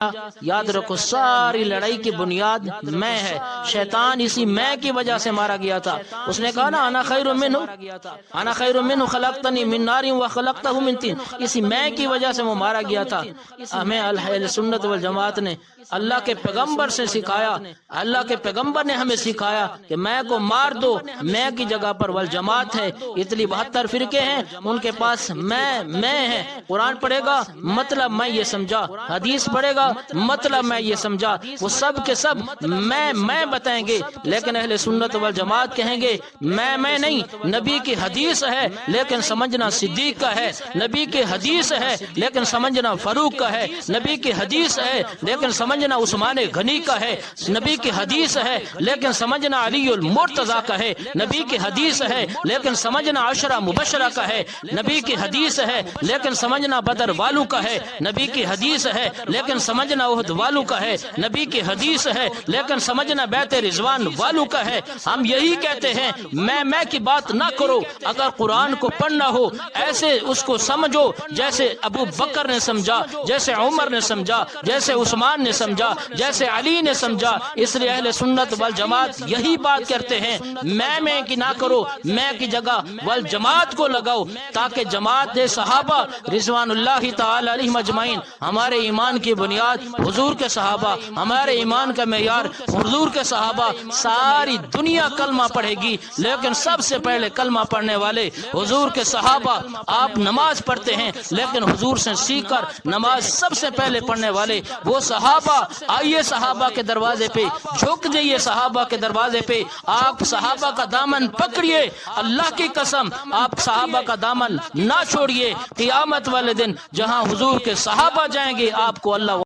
یاد رکھو ساری لڑائی کی بنیاد میں ہے، شیطان اسی میں کی وجہ سے مارا گیا تھا۔ اس نے کہا نا انا خیر منہ خلقتنی من نار وخلقتہ من طین، اسی میں کی وجہ سے وہ مارا گیا تھا۔ ہمیں اہل سنت والجماعت نے اللہ کے پیغمبر سے سکھایا، اللہ کے پیغمبر نے ہمیں سکھایا کہ میں کو مار دو، میں کی جگہ پر والجماعت ہے۔ اتنی 72 فرقے ہیں، ان کے پاس میں ہے۔ قرآن پڑھے گا مطلب میں یہ سمجھا، حدیث پڑھے گا مطلب میں یہ سمجھا، وہ سب کے سب میں بتائیں گے، لیکن اہل سنت والجماعت کہیں گے میں نہیں، نبی کی حدیث ہے لیکن سمجھنا صدیق کا ہے، نبی کی حدیث ہے لیکن سمجھنا فاروق کا ہے، نبی کی حدیث ہے لیکن سمجھنا عثمان غنی کا ہے، نبی کی حدیث ہے لیکن سمجھنا علی المرتضی کا ہے، نبی کی حدیث ہے لیکن سمجھنا عشرہ مبشرہ کا ہے، نبی کی حدیث ہے لیکن سمجھنا بدر والوں کا ہے، نبی کی حدیث ہے لیکن سمجھنا احد والوں کا ہے، نبی کی حدیث ہے لیکن سمجھنا بیت رضوان والوں کا ہے۔ ہم یہی کہتے ہیں میں کی بات نہ کرو، اگر قرآن کو پڑھنا ہو ایسے اس کو سمجھو جیسے ابو بکر نے سمجھا، جیسے عمر نے سمجھا، جیسے عثمان نے سمجھا، جیسے علی نے سمجھا۔ اس لیے اہل سنت والجماعت یہی بات کرتے ہیں، میں کی نہ کرو، میں کی جگہ والجماعت کو لگاؤ، تاکہ جماعت صحابہ رضوان اللہ تعالی علیہم اجمعین، ہمارے ایمان کی بنیاد حضور کے صحابہ، ہمارے ایمان کا معیار حضور کے صحابہ۔ ساری دنیا کلمہ پڑھے گی لیکن سب سے پہلے کلمہ پڑھنے والے حضور کے صحابہ۔ آپ نماز پڑھتے ہیں لیکن حضور سے سیکھ کر نماز سب سے پہلے پڑھنے والے وہ صحابہ۔ آئیے صحابہ کے دروازے پہ، جھک جائیے صحابہ کے دروازے پہ، آپ صحابہ کا دامن پکڑیے، اللہ کی قسم آپ صحابہ کا دامن نہ چھوڑیے۔ قیامت والے دن جہاں حضور کے صحابہ جائیں گے آپ کو اللہ